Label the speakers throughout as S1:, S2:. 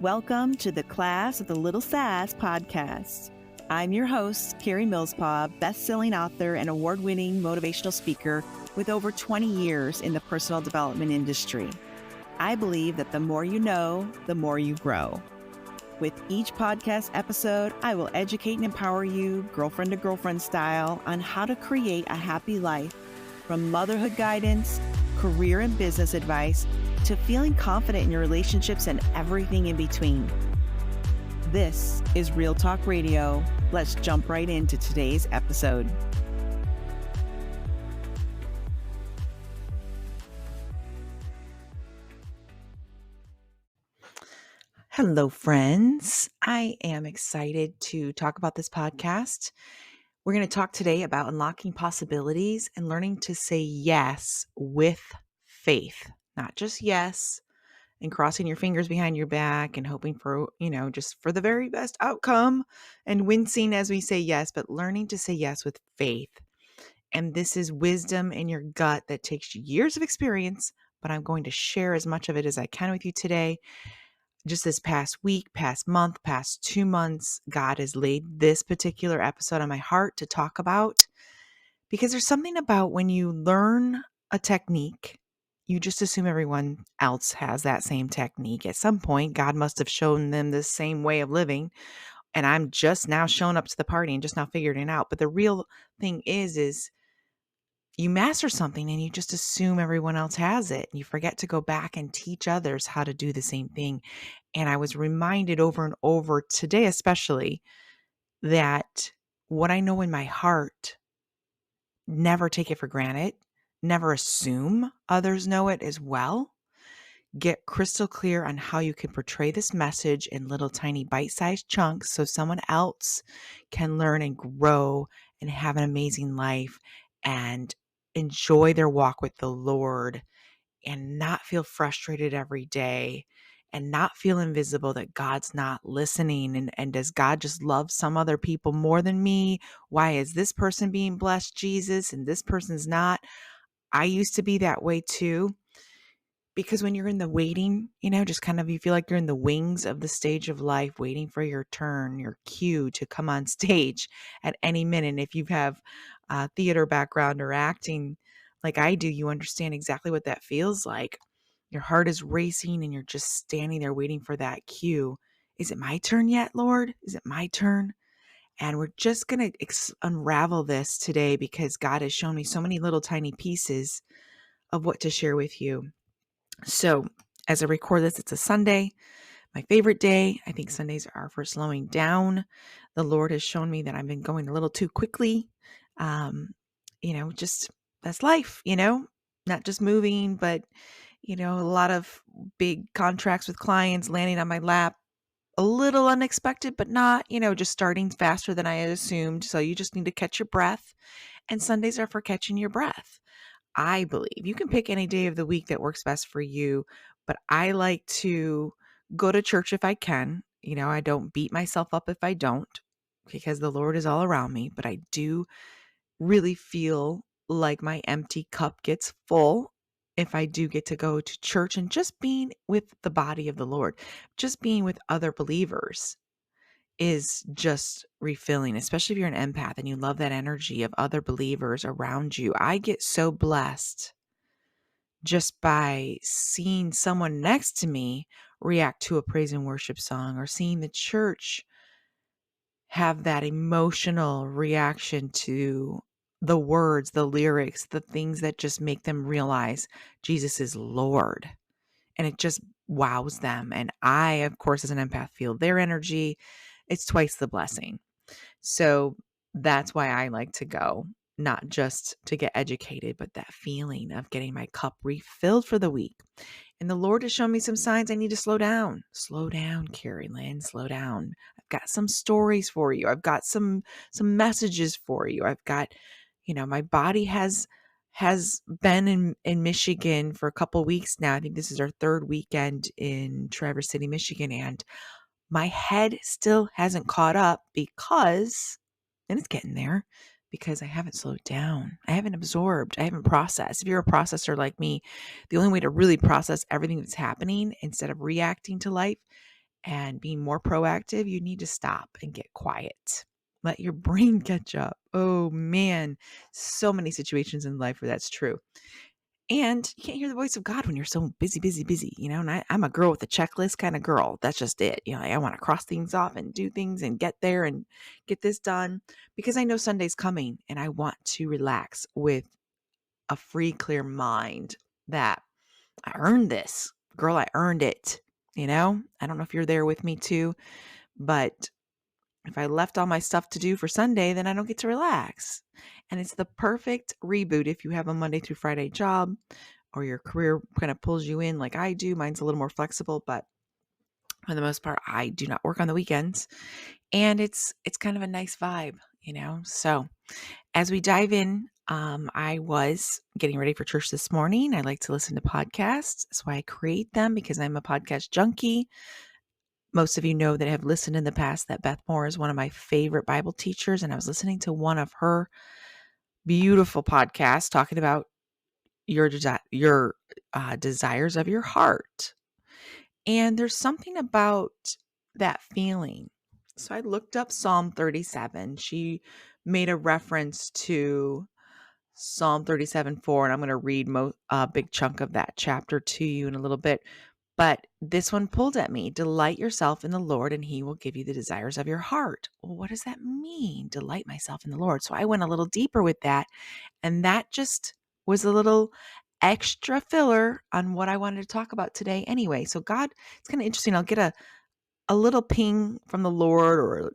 S1: Welcome to the Class of the Little Sass podcast. I'm your host, Carrie Millspaw, best-selling author and award-winning motivational speaker with over 20 years in the personal development industry. I believe that the more you know, the more you grow. With each podcast episode, I will educate and empower you, girlfriend to girlfriend style, on how to create a happy life, from motherhood guidance, career and business advice, to feeling confident in your relationships and everything in between. This is Real Talk Radio. Let's jump right into today's episode. Hello, friends. I am excited to talk about this podcast. We're going to talk today about unlocking possibilities and learning to say yes with faith, not just yes and crossing your fingers behind your back and hoping for, just for the very best outcome and wincing as we say yes, but learning to say yes with faith. And this is wisdom in your gut that takes years of experience, but I'm going to share as much of it as I can with you today. Just this past week, past month, past 2 months, God has laid this particular episode on my heart to talk about, because there's something about when you learn a technique, you just assume everyone else has that same technique. At some point, God must have shown them the same way of living, and I'm just now showing up to the party and just now figuring it out. But the real thing is you master something and you just assume everyone else has it. And you forget to go back and teach others how to do the same thing. And I was reminded over and over today, especially, that what I know in my heart, never take it for granted, never assume others know it as well. Get crystal clear on how you can portray this message in little tiny bite-sized chunks so someone else can learn and grow and have an amazing life and enjoy their walk with the Lord and not feel frustrated every day and not feel invisible, that God's not listening. And does God just love some other people more than me? Why is this person being blessed, Jesus, and this person's not? I used to be that way too. Because when you're in the waiting, just kind of, you feel like you're in the wings of the stage of life, waiting for your turn, your cue to come on stage at any minute. If you have a theater background or acting like I do, you understand exactly what that feels like. Your heart is racing and you're just standing there waiting for that cue. Is it my turn yet, Lord? Is it my turn? And we're just going to unravel this today, because God has shown me so many little tiny pieces of what to share with you. So as I record this, it's a Sunday, my favorite day. I think Sundays are for slowing down. The Lord has shown me that I've been going a little too quickly. Just that's life, not just moving, but, a lot of big contracts with clients landing on my lap, a little unexpected, but not, just starting faster than I had assumed. So you just need to catch your breath. And Sundays are for catching your breath. I believe you can pick any day of the week that works best for you, but I like to go to church if I can. I don't beat myself up if I don't, because the Lord is all around me, but I do really feel like my empty cup gets full if I do get to go to church and just being with the body of the Lord, just being with other believers is just refilling, especially if you're an empath and you love that energy of other believers around you. I get so blessed just by seeing someone next to me react to a praise and worship song, or seeing the church have that emotional reaction to the words, the lyrics, the things that just make them realize Jesus is Lord. And it just wows them. And I, of course, as an empath, feel their energy. It's twice the blessing. So that's why I like to go, not just to get educated, but that feeling of getting my cup refilled for the week. And the Lord has shown me some signs I need to slow down. Slow down, Carrie Lynn, slow down. I've got some stories for you. I've got some messages for you. I've got, my body has been in Michigan for a couple weeks now. I think this is our third weekend in Traverse City, Michigan. And my head still hasn't caught up because, and it's getting there, because I haven't slowed down. I haven't absorbed. I haven't processed. If you're a processor like me, the only way to really process everything that's happening instead of reacting to life and being more proactive, you need to stop and get quiet. Let your brain catch up. Oh man, so many situations in life where that's true. And you can't hear the voice of God when you're so busy, busy, busy, And I'm a girl with a checklist kind of girl. That's just it. I want to cross things off and do things and get there and get this done because I know Sunday's coming and I want to relax with a free, clear mind that I earned this. Girl, I earned it. I don't know if you're there with me too, but if I left all my stuff to do for Sunday, then I don't get to relax. And it's the perfect reboot if you have a Monday through Friday job or your career kind of pulls you in like I do. Mine's a little more flexible, but for the most part, I do not work on the weekends. And it's kind of a nice vibe, So as we dive in, I was getting ready for church this morning. I like to listen to podcasts. That's why I create them because I'm a podcast junkie. Most of you know that have listened in the past that Beth Moore is one of my favorite Bible teachers. And I was listening to one of her beautiful podcasts talking about your desires of your heart. And there's something about that feeling. So I looked up Psalm 37. She made a reference to Psalm 37:4, and I'm going to read a big chunk of that chapter to you in a little bit. But this one pulled at me. Delight yourself in the Lord, and he will give you the desires of your heart. Well, what does that mean? Delight myself in the Lord. So I went a little deeper with that, and that just was a little extra filler on what I wanted to talk about today anyway. So God, it's kind of interesting. I'll get a little ping from the Lord or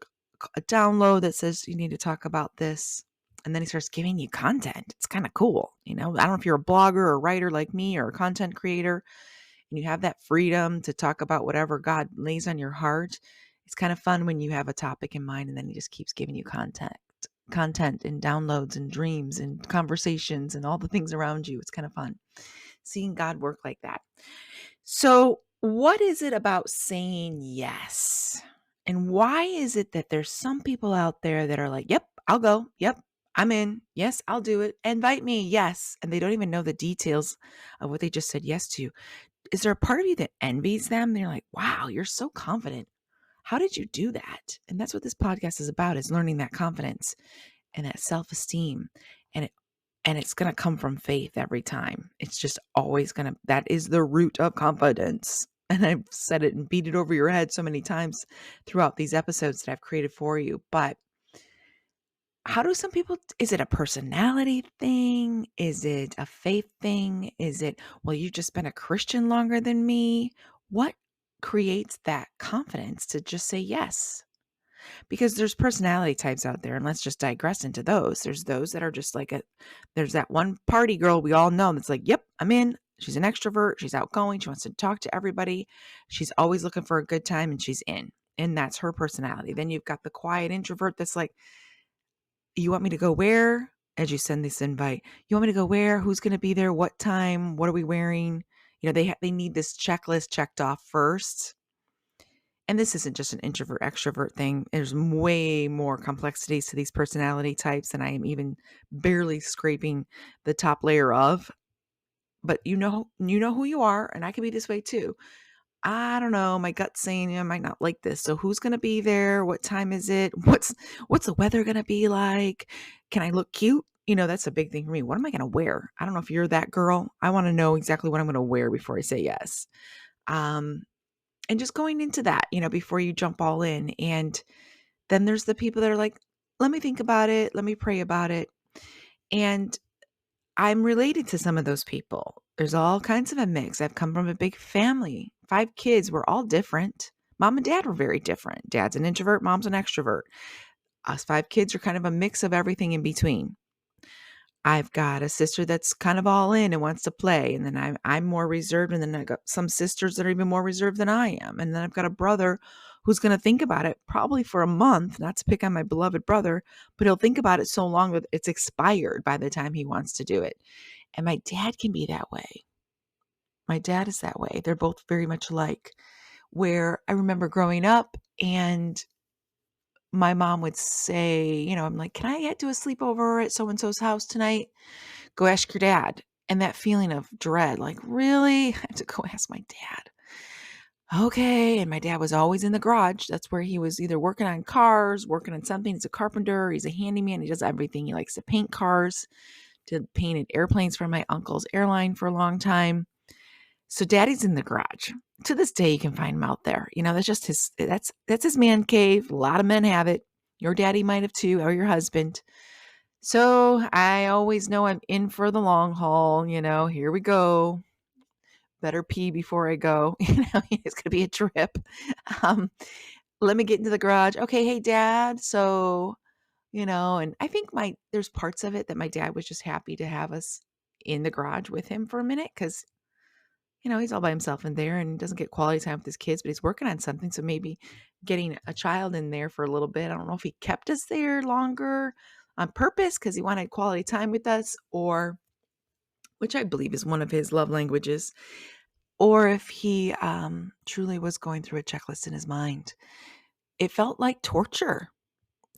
S1: a download that says you need to talk about this. And then he starts giving you content. It's kind of cool. I don't know if you're a blogger or a writer like me or a content creator and you have that freedom to talk about whatever God lays on your heart. It's kind of fun when you have a topic in mind and then he just keeps giving you content and downloads and dreams and conversations and all the things around you. It's kind of fun seeing God work like that. So what is it about saying yes? And why is it that there's some people out there that are like, yep, I'll go. Yep, I'm in. Yes, I'll do it. Invite me. Yes. And they don't even know the details of what they just said yes to. Is there a part of you that envies them? They're like, wow, you're so confident. How did you do that? And that's what this podcast is about, is learning that confidence and that self-esteem. And it's going to come from faith every time. It's just always that is the root of confidence. And I've said it and beat it over your head so many times throughout these episodes that I've created for you. But how do some people, is it a personality thing? Is it a faith thing? Is it, well, you've just been a Christian longer than me? What creates that confidence to just say yes? Because there's personality types out there, and let's just digress into those. There's those that are just there's that one party girl we all know that's like, yep, I'm in. She's an extrovert. She's outgoing. She wants to talk to everybody. She's always looking for a good time and she's in. And that's her personality. Then you've got the quiet introvert that's like, you want me to go where? As you send this invite, you want me to go where? Who's going to be there? What time? What are we wearing? They need this checklist checked off first. And this isn't just an introvert extrovert thing. There's way more complexities to these personality types than I am even barely scraping the top layer of. But you know who you are, and I can be this way too. I don't know, my gut's saying I might not like this. So who's going to be there? What time is it? What's the weather going to be like? Can I look cute? That's a big thing for me. What am I going to wear? I don't know if you're that girl. I want to know exactly what I'm going to wear before I say yes. And just going into that, before you jump all in. And then there's the people that are like, let me think about it. Let me pray about it. And I'm related to some of those people. There's all kinds of a mix. I've come from a big family, 5 kids. We're all different. Mom and dad were very different. Dad's an introvert, mom's an extrovert. Us 5 kids are kind of a mix of everything in between. I've got a sister that's kind of all in and wants to play. And then I'm more reserved. And then I got some sisters that are even more reserved than I am. And then I've got a brother who's going to think about it probably for a month, not to pick on my beloved brother, but he'll think about it so long that it's expired by the time he wants to do it. And my dad can be that way. My dad is that way. They're both very much alike, where I remember growing up and my mom would say, I'm like, can I get to a sleepover at so-and-so's house tonight? Go ask your dad. And that feeling of dread, like, really? I have to go ask my dad. Okay. And my dad was always in the garage. That's where he was either working on cars, working on something. He's a carpenter. He's a handyman. He does everything. He likes to paint cars, painted airplanes for my uncle's airline for a long time. So daddy's in the garage. To this day, you can find him out there. That's just that's his man cave. A lot of men have it. Your daddy might have too, or your husband. So I always know I'm in for the long haul. Here we go. Better pee before I go. It's going to be a trip. Um, Let me get into the garage. Okay, hey, Dad. So, and I think there's parts of it that my dad was just happy to have us in the garage with him for a minute because, he's all by himself in there and doesn't get quality time with his kids, but he's working on something. So maybe getting a child in there for a little bit. I don't know if he kept us there longer on purpose because he wanted quality time with us, or which I believe is one of his love languages, or if he truly was going through a checklist in his mind. It felt like torture.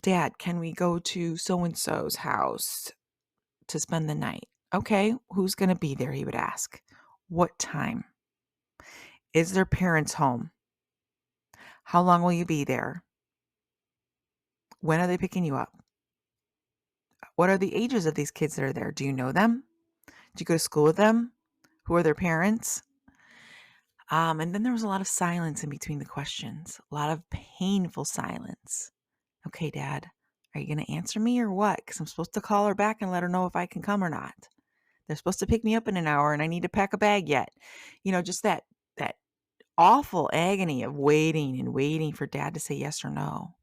S1: Dad, can we go to so-and-so's house to spend the night? Okay, who's going to be there? He would ask. What time? Is their parents home? How long will you be there? When are they picking you up? What are the ages of these kids that are there? Do you know them? Do you go to school with them? Who are their parents? And then there was a lot of silence in between the questions, a lot of painful silence. Okay, Dad, are you going to answer me or what? Because I'm supposed to call her back and let her know if I can come or not. They're supposed to pick me up in an hour and I need to pack a bag yet. Just that awful agony of waiting and waiting for Dad to say yes or no.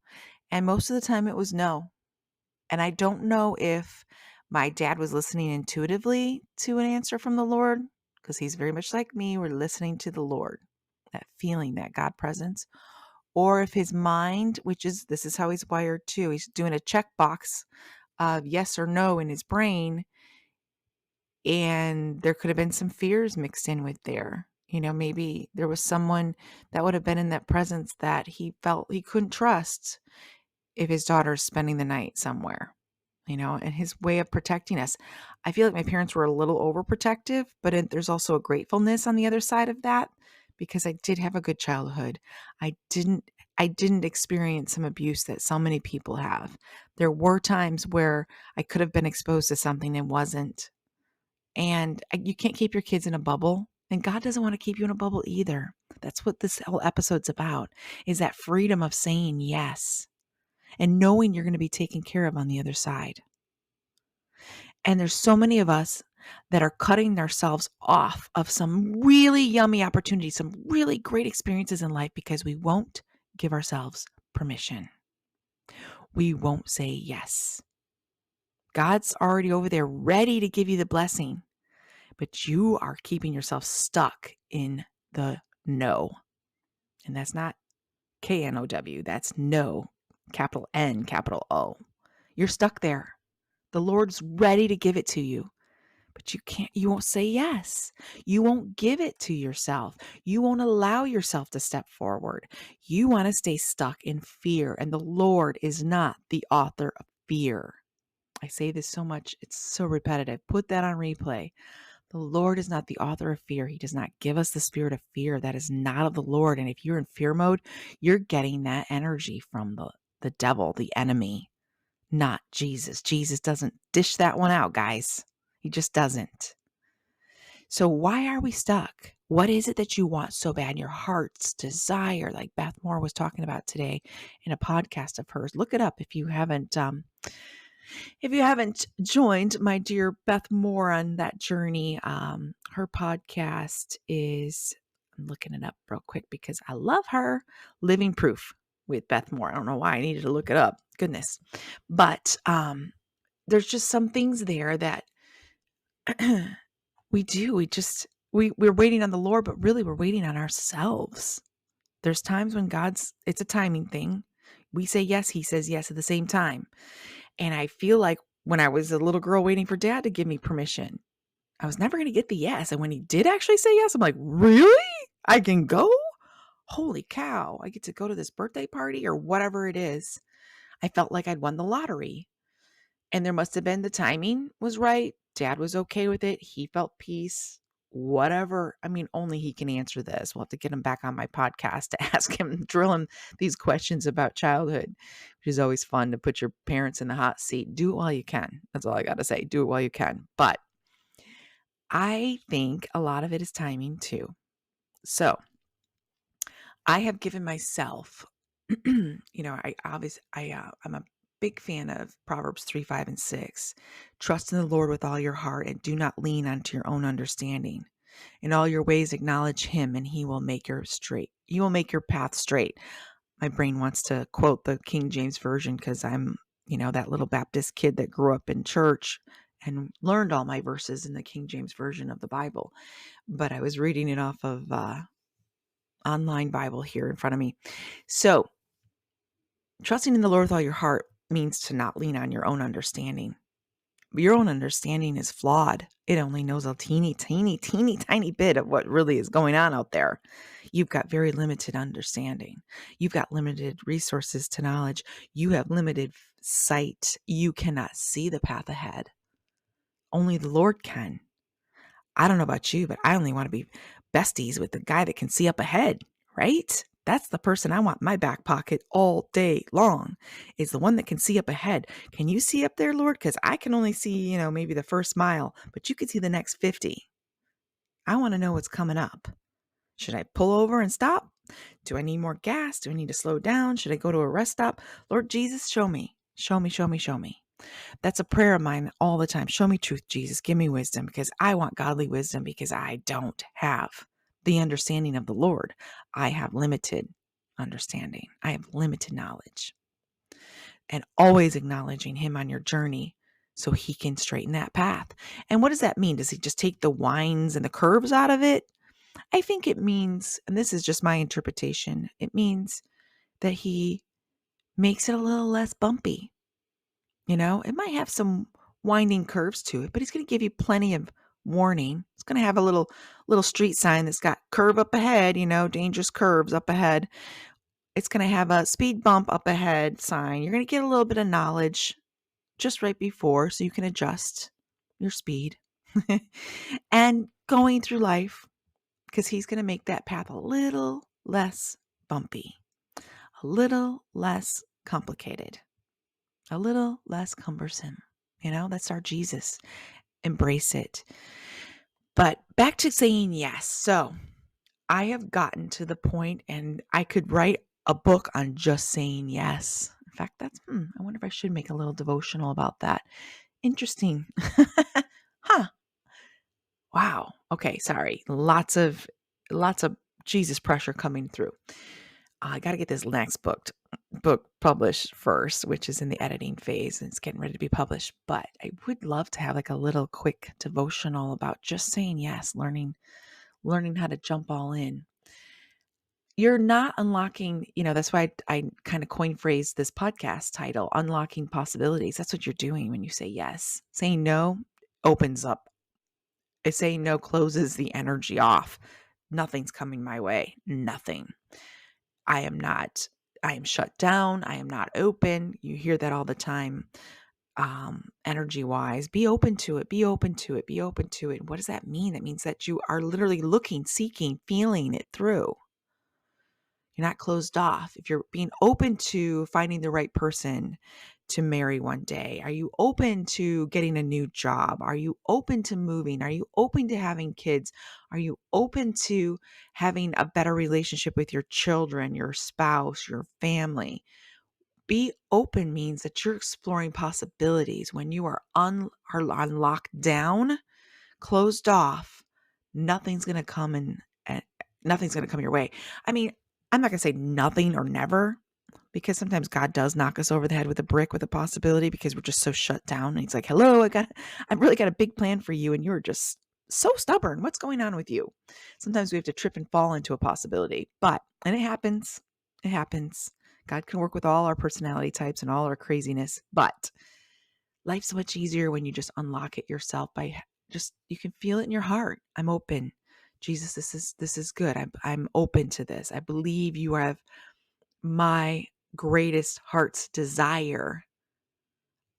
S1: And most of the time it was no. And I don't know if my dad was listening intuitively to an answer from the Lord, because he's very much like me. We're listening to the Lord, that feeling, that God presence, or if his mind, this is how he's wired too. He's doing a checkbox of yes or no in his brain. And there could have been some fears mixed in with there. Maybe there was someone that would have been in that presence that he felt he couldn't trust if his daughter's spending the night somewhere, and his way of protecting us. I feel like my parents were a little overprotective, but there's also a gratefulness on the other side of that, because I did have a good childhood. I didn't experience some abuse that so many people have. There were times where I could have been exposed to something and wasn't. And you can't keep your kids in a bubble. And God doesn't want to keep you in a bubble either. That's what this whole episode's about, is that freedom of saying yes and knowing you're going to be taken care of on the other side. And there's so many of us that are cutting ourselves off of some really yummy opportunities, some really great experiences in life, because we won't give ourselves permission. We won't say yes. God's already over there ready to give you the blessing, but you are keeping yourself stuck in the no. And that's not K-N-O-W. That's no, capital N, capital O. You're stuck there. The Lord's ready to give it to you, but you won't say yes. You won't give it to yourself. You won't allow yourself to step forward. You want to stay stuck in fear, and the Lord is not the author of fear. I say this so much, it's so repetitive. Put that on replay. The Lord is not the author of fear. He does not give us the spirit of fear. That is not of the Lord. And if you're in fear mode, you're getting that energy from the devil, the enemy, not Jesus. Jesus doesn't dish that one out, guys. He just doesn't. So why are we stuck? What is it that you want so bad? Your heart's desire, like Beth Moore was talking about today in a podcast of hers. Look it up if you haven't. If you haven't joined my dear Beth Moore on that journey, her podcast is, I'm looking it up real quick because I love her, Living Proof with Beth Moore. I don't know why I needed to look it up. Goodness. But there's just some things there that we do. We're waiting on the Lord, but really we're waiting on ourselves. There's times when it's a timing thing. We say yes, he says yes at the same time. And I feel like when I was a little girl waiting for Dad to give me permission, I was never going to get the yes. And when he did actually say yes, I'm like, really? I can go? Holy cow. I get to go to this birthday party or whatever it is. I felt like I'd won the lottery. And there must have been, the timing was right. Dad was okay with it. He felt peace. whatever. I mean, only he can answer this. We'll have to get him back on my podcast to ask him, drill him these questions about childhood, which is always fun to put your parents in the hot seat. Do it while you can. That's all I got to say. Do it while you can. But I think a lot of it is timing too. So I have given myself, I'm a big fan of Proverbs 3, 5, and 6. Trust in the Lord with all your heart and do not lean onto your own understanding. In all your ways, acknowledge him and he will make your path straight. My brain wants to quote the King James Version because I'm, that little Baptist kid that grew up in church and learned all my verses in the King James Version of the Bible. But I was reading it off of online Bible here in front of me. So trusting in the Lord with all your heart means to not lean on your own understanding. Your own understanding is flawed. It only knows a teeny tiny bit of what really is going on out there. You've got very limited understanding. You've got limited resources to knowledge. You have limited sight. You cannot see the path ahead. Only the Lord can. I don't know about you, but I only want to be besties with the guy that can see up ahead, right? That's the person I want in my back pocket all day long, is the one that can see up ahead. Can you see up there, Lord? Because I can only see, maybe the first mile, but you can see the next 50. I want to know what's coming up. Should I pull over and stop? Do I need more gas? Do I need to slow down? Should I go to a rest stop? Lord Jesus, show me. Show me, show me, show me. That's a prayer of mine all the time. Show me truth, Jesus. Give me wisdom because I want godly wisdom because I don't have the understanding of the Lord. I have limited understanding. I have limited knowledge. And always acknowledging him on your journey so he can straighten that path. And what does that mean? Does he just take the winds and the curves out of it? I think it means, and this is just my interpretation, it means that he makes it a little less bumpy. It might have some winding curves to it, but he's going to give you plenty of warning. It's going to have a little street sign that's got curve up ahead, dangerous curves up ahead. It's going to have a speed bump up ahead sign. You're going to get a little bit of knowledge just right before so you can adjust your speed and going through life because he's going to make that path a little less bumpy, a little less complicated, a little less cumbersome. That's our Jesus. Embrace it. But back to saying yes. So I have gotten to the point, and I could write a book on just saying yes. In fact, that's, I wonder if I should make a little devotional about that. Interesting. Huh. Wow. Okay. Sorry. Lots of Jesus pressure coming through. I got to get this next book published first, which is in the editing phase and it's getting ready to be published. But I would love to have like a little quick devotional about just saying yes, learning how to jump all in. You're not unlocking, that's why I kind of coin phrase this podcast title, Unlocking Possibilities. That's what you're doing when you say yes. Saying no opens up. Saying no closes the energy off. Nothing's coming my way. Nothing. I am shut down. I am not open. You hear that all the time. Energy wise, be open to it, be open to it, be open to it. What does that mean? That means that you are literally looking, seeking, feeling it through. You're not closed off. If you're being open to finding the right person to marry one day, are you open to getting a new job? Are you open to moving? Are you open to having kids? Are you open to having a better relationship with your children, your spouse, your family? Be open means that you're exploring possibilities. When you are on lockdown, closed off, nothing's going to come your way. I mean, I'm not going to say nothing or never, because sometimes God does knock us over the head with a brick with a possibility because we're just so shut down. And he's like, hello, I've really got a big plan for you. And you're just so stubborn. What's going on with you? Sometimes we have to trip and fall into a possibility, and it happens. It happens. God can work with all our personality types and all our craziness, but life's much easier when you just unlock it yourself you can feel it in your heart. I'm open. Jesus, this is good. I'm open to this. I believe you have my greatest heart's desire.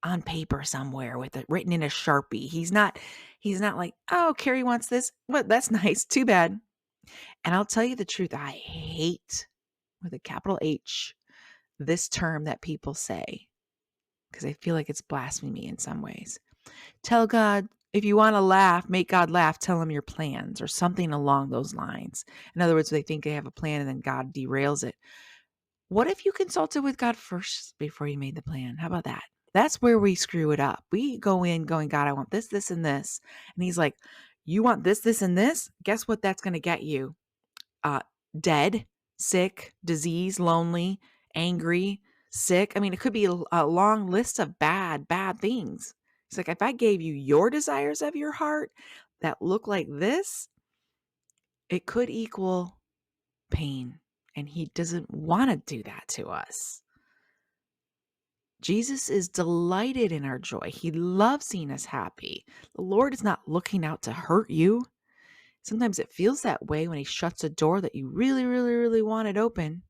S1: on paper somewhere with it written in a Sharpie. He's not like, "Oh, Carrie wants this. What? That's nice. Too bad." And I'll tell you the truth, I hate, with a capital H, this term that people say, because I feel like it's blasphemy in some ways. Tell God, if you want to laugh, make God laugh, tell him your plans, or something along those lines. In other words, they think they have a plan and then God derails it. What if you consulted with God first before you made the plan? How about that? That's where we screw it up. We go in going, God, I want this, this, and this. And he's like, you want this, this, and this? Guess what that's going to get you? uh, Dead, sick, disease, lonely, angry, sick. I mean, it could be a long list of bad, bad things. It's like, if I gave you your desires of your heart that look like this, it could equal pain. And he doesn't want to do that to us. Jesus is delighted in our joy. He loves seeing us happy. The Lord is not looking out to hurt you. Sometimes it feels that way when he shuts a door that you really, really, really wanted open,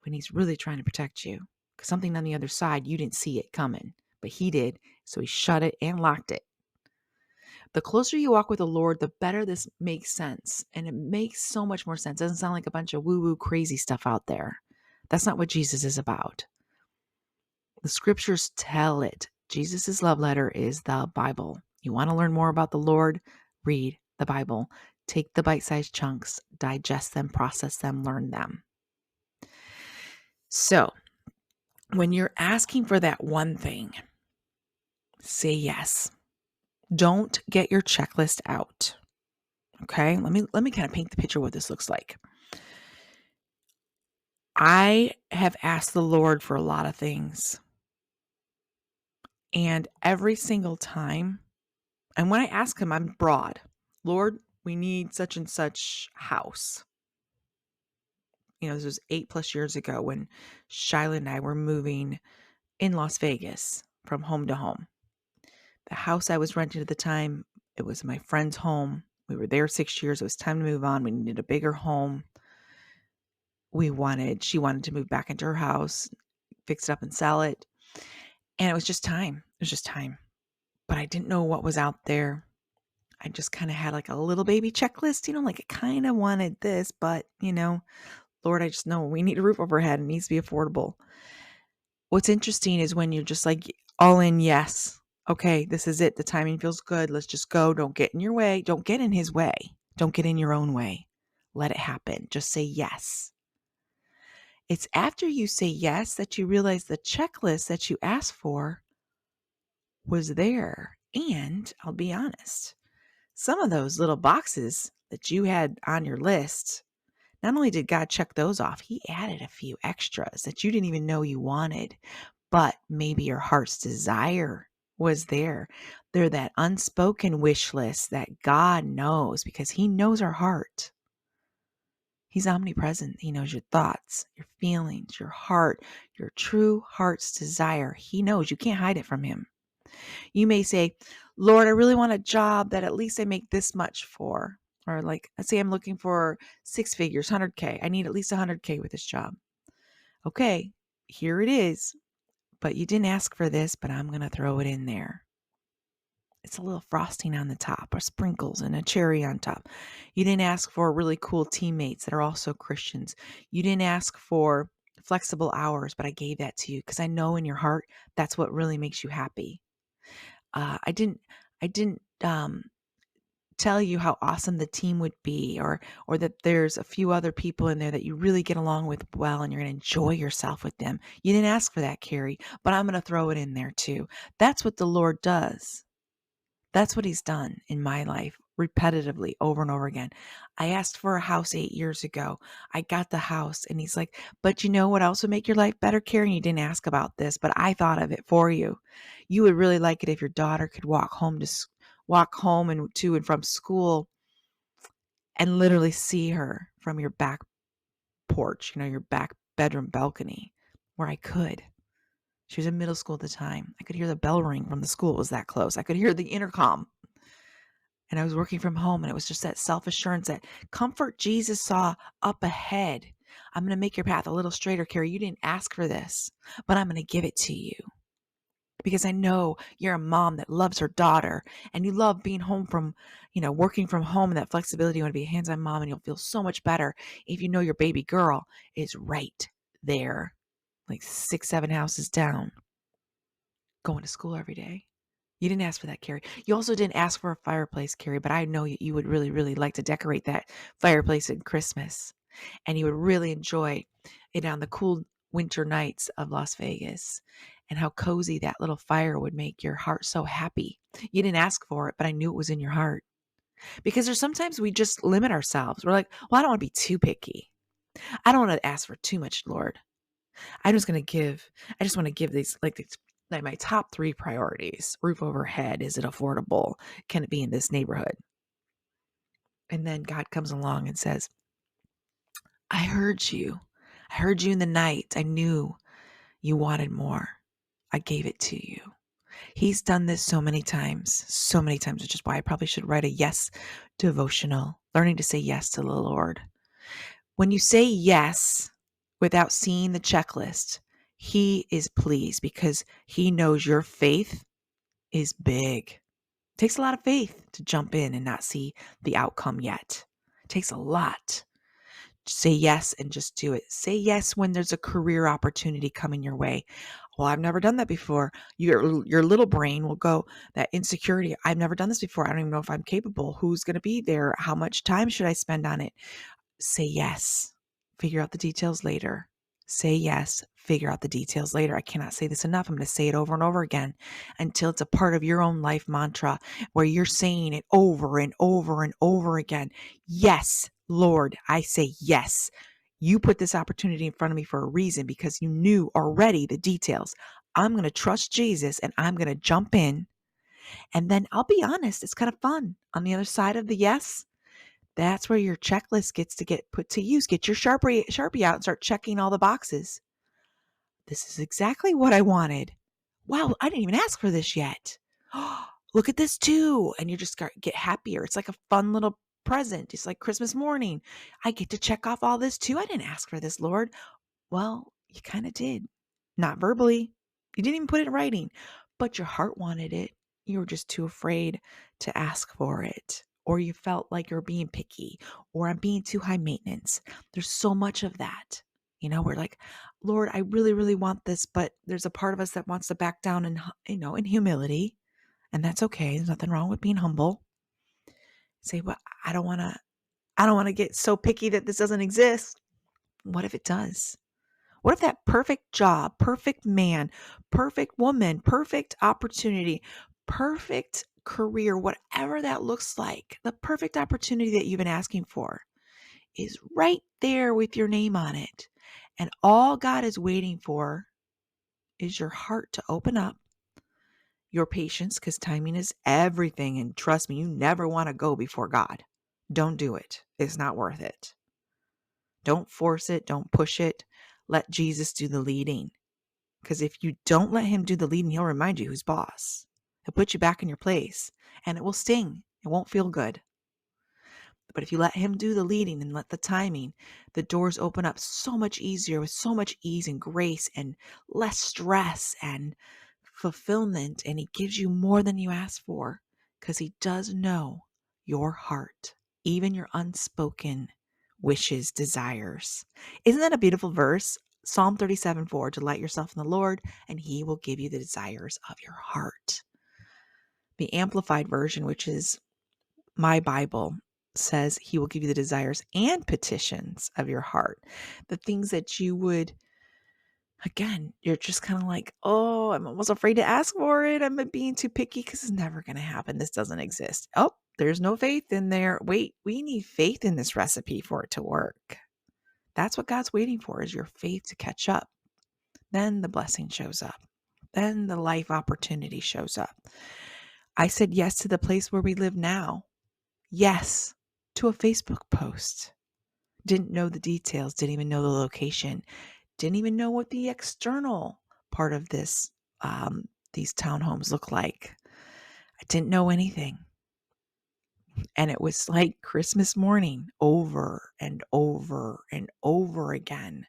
S1: when he's really trying to protect you. Because something on the other side, you didn't see it coming, but he did. So he shut it and locked it. The closer you walk with the Lord, the better this makes sense. And it makes so much more sense. It doesn't sound like a bunch of woo-woo crazy stuff out there. That's not what Jesus is about. The scriptures tell it. Jesus' love letter is the Bible. You want to learn more about the Lord? Read the Bible. Take the bite-sized chunks, digest them, process them, learn them. So, when you're asking for that one thing, say yes. Don't get your checklist out. Okay? Let me kind of paint the picture of what this looks like. I have asked the Lord for a lot of things. And every single time, and when I ask him, I'm broad. Lord, we need such and such house. This was 8+ years ago when Shyla and I were moving in Las Vegas from home to home. The house I was renting at the time, it was my friend's home. We were there 6 years. It was time to move on. We needed a bigger home. She wanted to move back into her house, fix it up and sell it. And it was just time. It was just time. But I didn't know what was out there. I just kind of had like a little baby checklist, like I kind of wanted this, but Lord, I just know we need a roof over our head. It needs to be affordable. What's interesting is when you're just like all in, yes. Okay, this is it. The timing feels good. Let's just go. Don't get in your way. Don't get in his way. Don't get in your own way. Let it happen. Just say yes. It's after you say yes that you realize the checklist that you asked for was there. And I'll be honest, some of those little boxes that you had on your list, not only did God check those off, he added a few extras that you didn't even know you wanted, but maybe your heart's desire was there. They're that unspoken wish list that God knows because he knows our heart. He's omnipresent. He knows your thoughts, your feelings, your heart, your true heart's desire. He knows. You can't hide it from him. You may say, Lord, I really want a job that at least I make this much for. Or like, let's say I'm looking for 6 figures, 100K. I need at least 100K with this job. Okay, here it is. But you didn't ask for this, but I'm going to throw it in there. It's a little frosting on the top or sprinkles and a cherry on top. You didn't ask for really cool teammates that are also Christians. You didn't ask for flexible hours, but I gave that to you because I know in your heart that's what really makes you happy. I didn't tell you how awesome the team would be or that there's a few other people in there that you really get along with well and you're going to enjoy yourself with them. You didn't ask for that, Carrie, but I'm going to throw it in there too. That's what the Lord does. That's what he's done in my life repetitively over and over again. I asked for a house 8 years ago. I got the house and he's like, but you know what else would make your life better, Karen? You didn't ask about this, but I thought of it for you. You would really like it if your daughter could walk home and to and from school and literally see her from your back porch, your back bedroom balcony where I could. She was in middle school at the time. I could hear the bell ring from the school. It was that close. I could hear the intercom. And I was working from home, and it was just that self-assurance, that comfort Jesus saw up ahead. I'm going to make your path a little straighter, Carrie. You didn't ask for this, but I'm going to give it to you. because I know you're a mom that loves her daughter and you love being home from, working from home and that flexibility. You want to be a hands-on mom, and you'll feel so much better if you know your baby girl is right there, like 6, 7 houses down, going to school every day. You didn't ask for that, Carrie. You also didn't ask for a fireplace, Carrie, but I know you would really, really like to decorate that fireplace at Christmas. And you would really enjoy it on the cool winter nights of Las Vegas, and how cozy that little fire would make your heart so happy. You didn't ask for it, but I knew it was in your heart. Because there's sometimes we just limit ourselves. We're like, well, I don't want to be too picky. I don't want to ask for too much, Lord. I just want to give these like my top 3 priorities. Roof over head. Is it affordable? Can it be in this neighborhood? And then God comes along and says, I heard you. I heard you in the night. I knew you wanted more. I gave it to you. He's done this so many times, which is why I probably should write a yes devotional, learning to say yes to the Lord. When you say yes without seeing the checklist, he is pleased because he knows your faith is big. It takes a lot of faith to jump in and not see the outcome yet. It takes a lot. Say yes and just do it. Say yes when there's a career opportunity coming your way. Well, I've never done that before. Your little brain will go, that insecurity. I've never done this before. I don't even know if I'm capable. Who's going to be there? How much time should I spend on it? Say yes. Figure out the details later. Say yes. Figure out the details later. I cannot say this enough. I'm going to say it over and over again until it's a part of your own life mantra where you're saying it over and over and over again. Yes, Lord, I say yes. You put this opportunity in front of me for a reason because you knew already the details. I'm going to trust Jesus and I'm going to jump in. And then I'll be honest, it's kind of fun. On the other side of the yes, that's where your checklist gets to get put to use. Get your Sharpie out and start checking all the boxes. This is exactly what I wanted. Wow, I didn't even ask for this yet. Look at this too. And you just get happier. It's like a fun little present. It's like Christmas morning. I get to check off all this too. I didn't ask for this, Lord. Well, you kind of did. Not verbally. You didn't even put it in writing, but your heart wanted it. You were just too afraid to ask for it. Or you felt like you're being picky, or I'm being too high maintenance. There's so much of that. We're like, Lord, I really, really want this, but there's a part of us that wants to back down in humility. And that's okay. There's nothing wrong with being humble. Say, well, I don't want to get so picky that this doesn't exist. What if it does? What if that perfect job, perfect man, perfect woman, perfect opportunity, perfect career, whatever that looks like, the perfect opportunity that you've been asking for is right there with your name on it. And all God is waiting for is your heart to open up, your patience, because timing is everything. And trust me, you never want to go before God. Don't do it. It's not worth it. Don't force it. Don't push it. Let Jesus do the leading. Because if you don't let him do the leading, he'll remind you who's boss. He'll put you back in your place, and it will sting. It won't feel good. But if you let him do the leading and let the timing, the doors open up so much easier with so much ease and grace and less stress and fulfillment. And he gives you more than you ask for because he does know your heart, even your unspoken wishes, desires. Isn't that a beautiful verse? Psalm 37:4, delight yourself in the Lord, and he will give you the desires of your heart. The Amplified Version, which is my Bible, says he will give you the desires and petitions of your heart. The things that you would, again, you're just kind of like, oh, I'm almost afraid to ask for it. I'm being too picky because it's never going to happen. This doesn't exist. Oh, there's no faith in there. Wait, we need faith in this recipe for it to work. That's what God's waiting for, is your faith to catch up. Then the blessing shows up. Then the life opportunity shows up. I said yes to the place where we live now. Yes to a Facebook post. Didn't know the details, didn't even know the location, didn't even know what the external part of these townhomes look like. I didn't know anything. And it was like Christmas morning over and over and over again.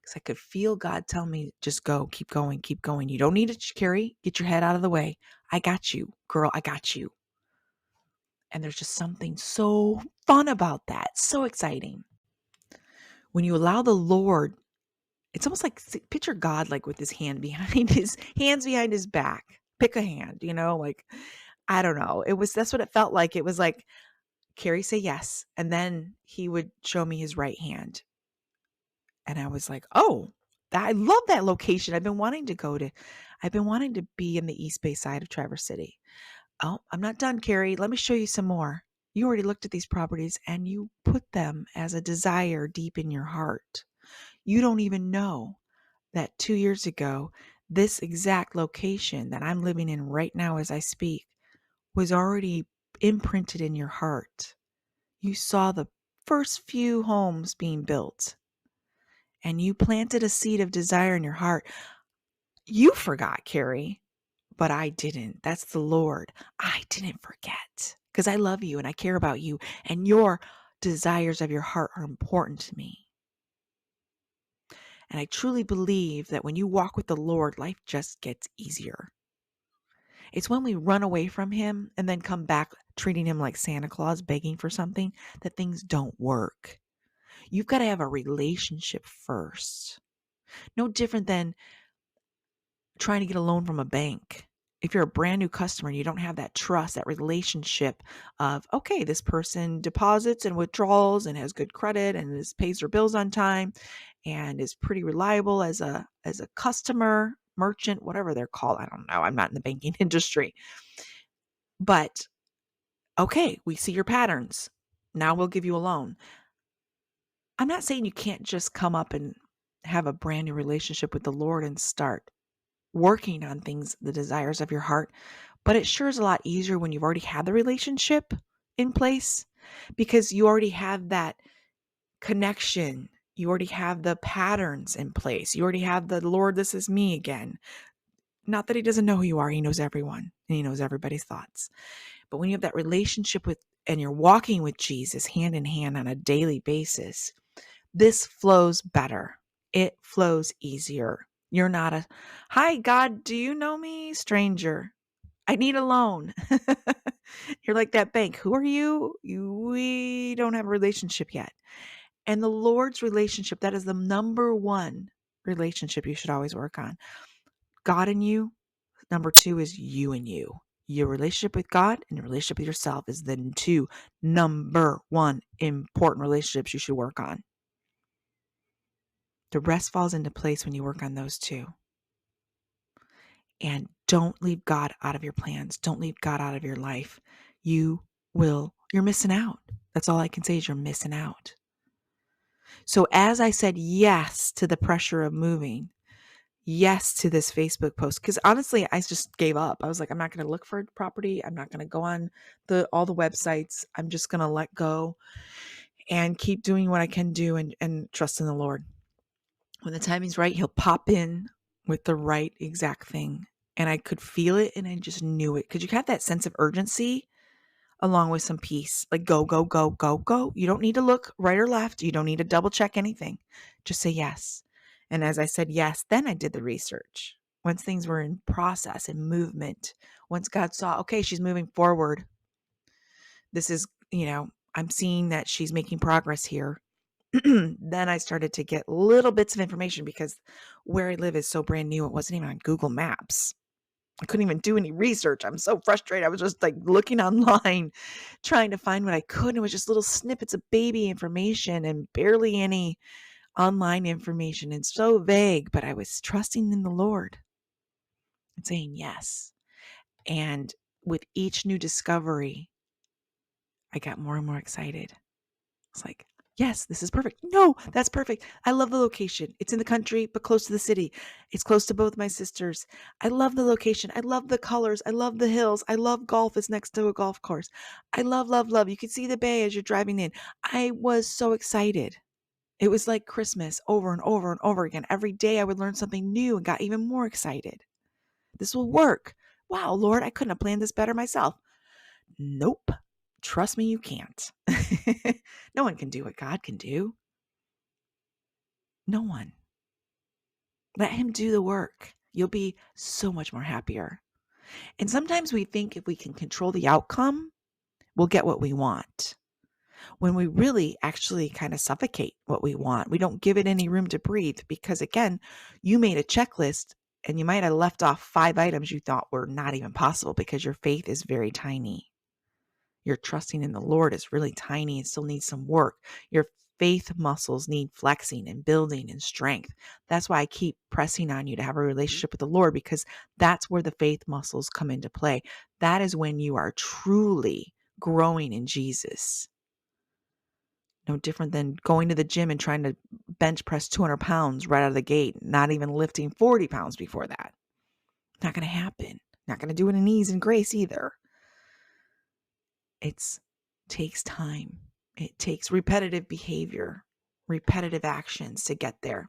S1: because I could feel God tell me, just go, keep going, keep going. You don't need to carry, get your head out of the way. I got you, girl, I got you. And there's just something so fun about that, so exciting. When you allow the Lord, it's almost like, picture God like with his hands behind his back. Pick a hand, like, I don't know. That's what it felt like. It was like, Carrie, say yes. And then he would show me his right hand. And I was like, oh, I love that location. I've been wanting to be in the East Bay side of Traverse City. Oh, I'm not done, Carrie. Let me show you some more. You already looked at these properties and you put them as a desire deep in your heart. You don't even know that 2 years ago, this exact location that I'm living in right now as I speak was already imprinted in your heart. You saw the first few homes being built and you planted a seed of desire in your heart. You forgot, Carrie, but I didn't. That's the Lord. I didn't forget because I love you and I care about you, and your desires of your heart are important to me. And I truly believe that when you walk with the Lord, life just gets easier. It's when we run away from him and then come back treating him like Santa Claus, begging for something, that things don't work. You've got to have a relationship first. No different than trying to get a loan from a bank. If you're a brand new customer and you don't have that trust, that relationship of, okay, this person deposits and withdrawals and has good credit and pays their bills on time and is pretty reliable as a customer, merchant, whatever they're called. I don't know. I'm not in the banking industry. But okay, we see your patterns. Now we'll give you a loan. I'm not saying you can't just come up and have a brand new relationship with the Lord and start working on things, the desires of your heart. But it sure is a lot easier when you've already had the relationship in place, because you already have that connection. You already have the patterns in place. You already have the Lord, this is me again. Not that he doesn't know who you are. He knows everyone and he knows everybody's thoughts. But when you have that relationship with, and you're walking with Jesus hand in hand on a daily basis, this flows better. It flows easier. You're not a, hi, God, do you know me? Stranger. I need a loan. You're like that bank. Who are you? We don't have a relationship yet. And the Lord's relationship, that is the number one relationship you should always work on. God and you. Number two is you and you. Your relationship with God and your relationship with yourself is the two number one important relationships you should work on. The rest falls into place when you work on those two. And don't leave God out of your plans. Don't leave God out of your life. You're missing out. That's all I can say is you're missing out. So as I said yes to the pressure of moving, yes to this Facebook post, because honestly, I just gave up. I was like, I'm not going to look for a property. I'm not going to go on all the websites. I'm just going to let go and keep doing what I can do and trust in the Lord. When the timing's right, he'll pop in with the right exact thing. And I could feel it and I just knew it. Because you have that sense of urgency along with some peace. Like go, go, go, go, go. You don't need to look right or left. You don't need to double check anything. Just say yes. And as I said yes, then I did the research. Once things were in process and movement, once God saw, okay, she's moving forward. This is, I'm seeing that she's making progress here. Then I started to get little bits of information, because where I live is so brand new. It wasn't even on Google Maps. I couldn't even do any research. I'm so frustrated. I was just like looking online, trying to find what I could. It was just little snippets of baby information and barely any online information, and so vague, but I was trusting in the Lord and saying yes. And with each new discovery, I got more and more excited. It's like, yes, this is perfect. No, that's perfect. I love the location. It's in the country, but close to the city. It's close to both my sisters. I love the location. I love the colors. I love the hills. I love golf. It's next to a golf course. I love, love, love. You can see the bay as you're driving in. I was so excited. It was like Christmas over and over and over again. Every day I would learn something new and got even more excited. This will work. Wow, Lord, I couldn't have planned this better myself. Nope. Trust me, you can't. No one can do what God can do. No one. Let him do the work. You'll be so much more happier. And sometimes we think if we can control the outcome, we'll get what we want. When we really actually kind of suffocate what we want, we don't give it any room to breathe because, again, you made a checklist and you might have left off 5 items you thought were not even possible because your faith is very tiny. Your trusting in the Lord is really tiny and still needs some work. Your faith muscles need flexing and building and strength. That's why I keep pressing on you to have a relationship with the Lord, because that's where the faith muscles come into play. That is when you are truly growing in Jesus. No different than going to the gym and trying to bench press 200 pounds right out of the gate, not even lifting 40 pounds before that. Not going to happen. Not going to do it in ease and grace either. It takes time. It takes repetitive behavior, repetitive actions to get there.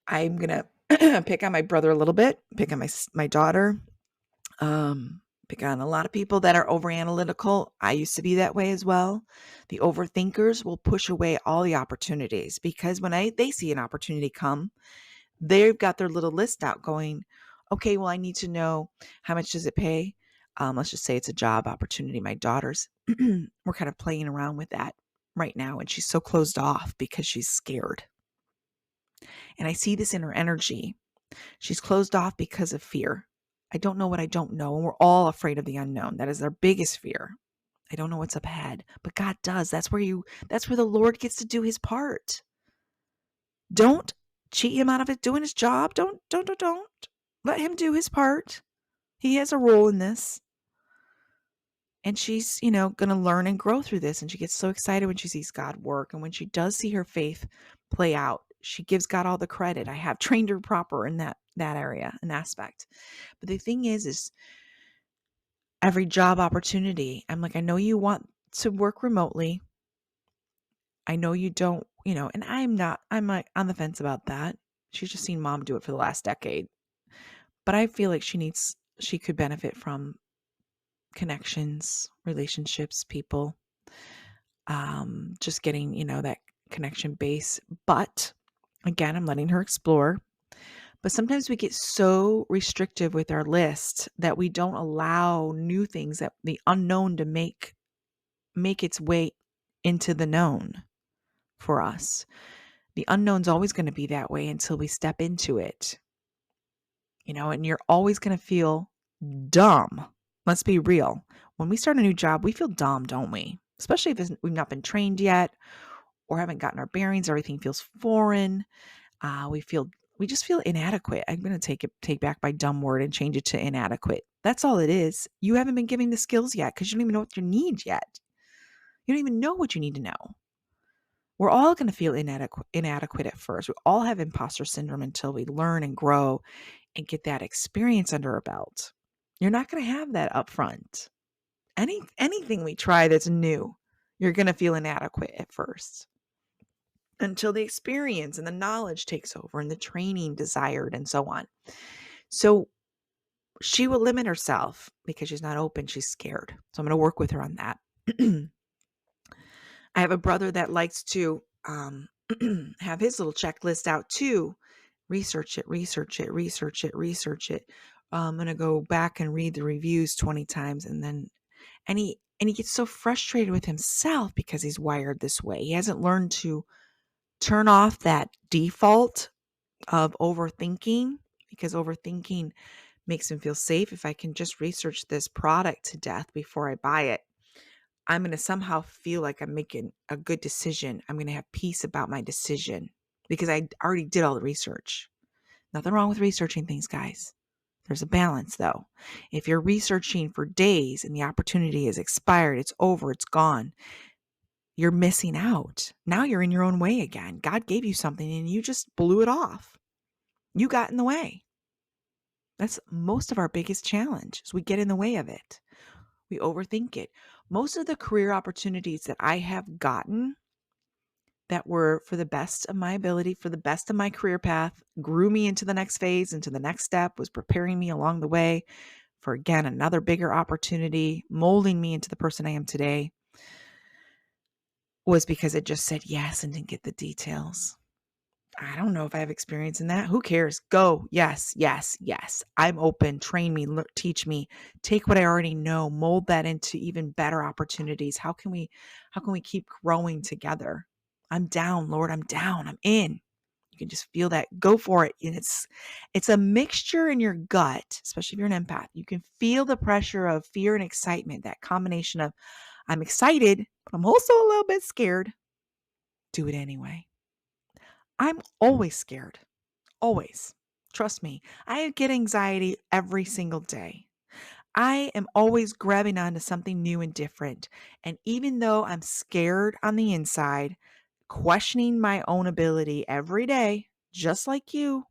S1: I'm going to pick on my brother a little bit, pick on my daughter, pick on a lot of people that are over analytical. I used to be that way as well. The overthinkers will push away all the opportunities because when they see an opportunity come, they've got their little list out going, okay, well, I need to know how much does it pay? Let's just say it's a job opportunity. My daughter's, we're kind of playing around with that right now. And she's so closed off because she's scared. And I see this in her energy. She's closed off because of fear. I don't know what I don't know. And we're all afraid of the unknown. That is our biggest fear. I don't know what's up ahead, but God does. That's where the Lord gets to do his part. Don't cheat him out of it doing his job. Don't. Let him do his part. He has a role in this. And she's, going to learn and grow through this. And she gets so excited when she sees God work. And when she does see her faith play out, she gives God all the credit. I have trained her proper in that area, an aspect. But the thing is every job opportunity, I'm like, I know you want to work remotely. I know you don't, and I'm like on the fence about that. She's just seen mom do it for the last decade. But I feel like she could benefit from connections, relationships, people, just getting, that connection base. But again, I'm letting her explore. But sometimes we get so restrictive with our list that we don't allow new things, that the unknown, to make its way into the known for us. The unknown's always going to be that way until we step into it. And you're always going to feel dumb. Let's be real. When we start a new job, we feel dumb, don't we? Especially if we've not been trained yet or haven't gotten our bearings. Everything feels foreign. We just feel inadequate. I'm going to take back my dumb word and change it to inadequate. That's all it is. You haven't been given the skills yet because you don't even know what you need yet. You don't even know what you need to know. We're all going to feel inadequate at first. We all have imposter syndrome until we learn and grow and get that experience under our belt. You're not going to have that up front. Anything we try that's new, you're going to feel inadequate at first until the experience and the knowledge takes over and the training desired and so on. So she will limit herself because she's not open. She's scared. So I'm going to work with her on that. I have a brother that likes to have his little checklist out too. Research it. I'm going to go back and read the reviews 20 times. And he gets so frustrated with himself because he's wired this way. He hasn't learned to turn off that default of overthinking, because overthinking makes him feel safe. If I can just research this product to death before I buy it, I'm going to somehow feel like I'm making a good decision. I'm going to have peace about my decision because I already did all the research. Nothing wrong with researching things, guys. There's a balance, though. If you're researching for days and the opportunity is expired, it's over, it's gone, you're missing out. Now you're in your own way again. God gave you something and you just blew it off. You got in the way. That's most of our biggest challenge, is we get in the way of it. We overthink it. Most of the career opportunities that I have gotten that were for the best of my ability, for the best of my career path, grew me into the next phase, into the next step, was preparing me along the way for, again, another bigger opportunity, molding me into the person I am today, was because it just said yes and didn't get the details. I don't know if I have experience in that. Who cares? Go. Yes, yes, yes. I'm open. Train me, teach me. Take what I already know, mold that into even better opportunities. How can we keep growing together? I'm down, Lord. I'm down. I'm in. You can just feel that. Go for it. And it's a mixture in your gut, especially if you're an empath. You can feel the pressure of fear and excitement, that combination of I'm excited, but I'm also a little bit scared. Do it anyway. I'm always scared. Always. Trust me. I get anxiety every single day. I am always grabbing onto something new and different. And even though I'm scared on the inside, questioning my own ability every day, just like you,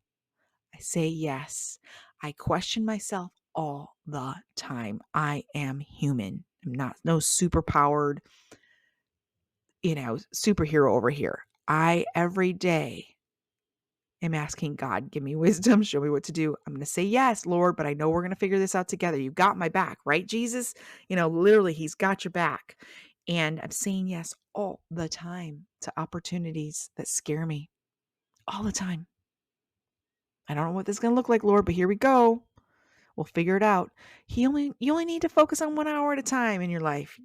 S1: I say yes. I question myself all the time. I am human. I'm not no superpowered, superhero over here. I every day am asking God, give me wisdom, show me what to do. I'm going to say yes, Lord, but I know we're going to figure this out together. You've got my back, right, Jesus? Literally, He's got your back. And I'm saying yes all the time to opportunities that scare me. All the time. I don't know what this is going to look like, Lord, but here we go. We'll figure it out. You only need to focus on 1 hour at a time in your life.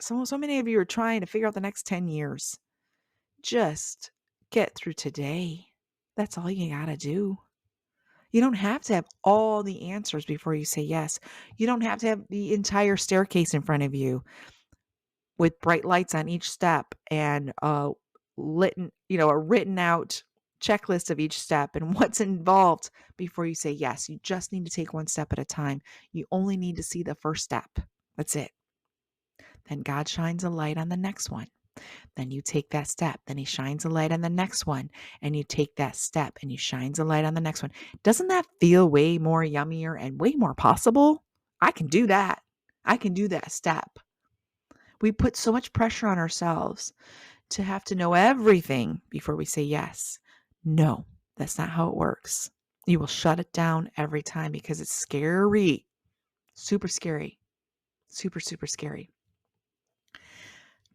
S1: So many of you are trying to figure out the next 10 years. Just get through today. That's all you got to do. You don't have to have all the answers before you say yes. You don't have to have the entire staircase in front of you with bright lights on each step and a written out checklist of each step and what's involved before you say yes. You just need to take one step at a time. You only need to see the first step. That's it. Then God shines a light on the next one. Then you take that step. Then He shines a light on the next one. And you take that step and He shines a light on the next one. Doesn't that feel way more yummier and way more possible? I can do that. I can do that step. We put so much pressure on ourselves to have to know everything before we say yes. No, that's not how it works. You will shut it down every time because it's scary. Super scary. Super, super scary.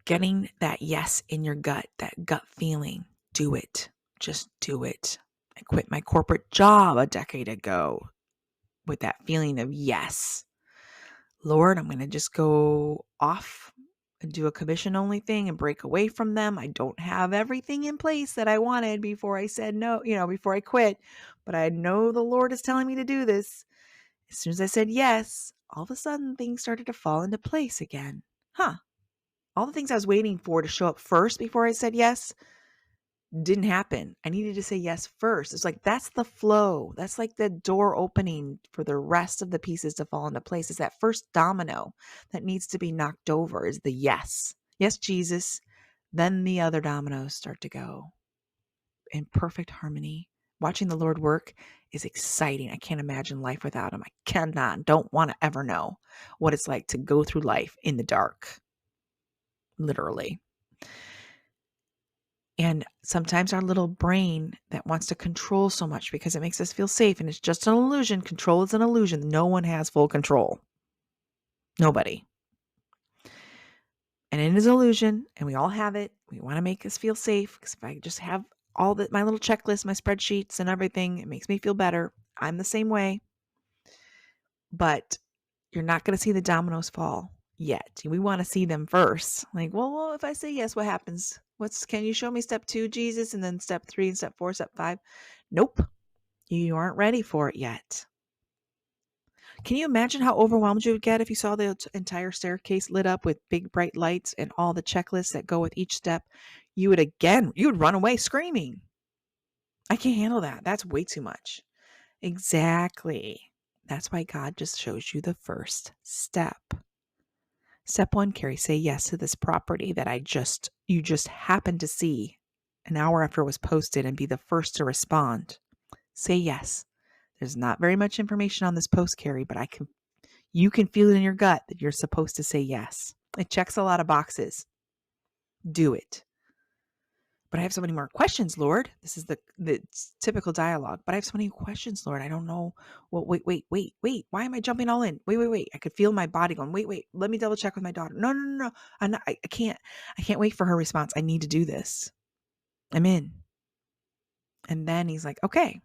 S1: Getting that yes in your gut, that gut feeling, do it. Just do it. I quit my corporate job a decade ago with that feeling of yes. Lord, I'm going to just go off and do a commission only thing and break away from them. I don't have everything in place that I wanted before I said no, before I quit, but I know the Lord is telling me to do this. As soon as I said yes, all of a sudden things started to fall into place again. All the things I was waiting for to show up first before I said yes didn't happen. I needed to say yes first. It's like, that's the flow. That's like the door opening for the rest of the pieces to fall into place. It's that first domino that needs to be knocked over is the yes. Yes, Jesus. Then the other dominoes start to go in perfect harmony. Watching the Lord work is exciting. I can't imagine life without Him. Don't want to ever know what it's like to go through life in the dark. Literally. And sometimes our little brain that wants to control so much because it makes us feel safe, and it's just an illusion. Control is an illusion. No one has full control. Nobody. And it is an illusion, and we all have it. We want to make us feel safe because if I just have all my little checklist, my spreadsheets and everything, it makes me feel better. I'm the same way. But you're not going to see the dominoes fall yet. We want to see them first. Like, well, if I say yes, what happens? Can you show me step 2, Jesus? And then step 3 and step 4, step 5? Nope. You aren't ready for it yet. Can you imagine how overwhelmed you would get if you saw the entire staircase lit up with big bright lights and all the checklists that go with each step? You would run away screaming. I can't handle that. That's way too much. Exactly. That's why God just shows you the first step. Step 1, Carrie, say yes to this property that you just happened to see an hour after it was posted and be the first to respond. Say yes. There's not very much information on this post, Carrie, but you can feel it in your gut that you're supposed to say yes. It checks a lot of boxes. Do it. But I have so many more questions, Lord. This is the typical dialogue. But I have so many questions, Lord. I don't know. Well, wait. Why am I jumping all in? Wait. I could feel my body going, wait. Let me double check with my daughter. No. I can't wait for her response. I need to do this. I'm in. And then he's like, okay,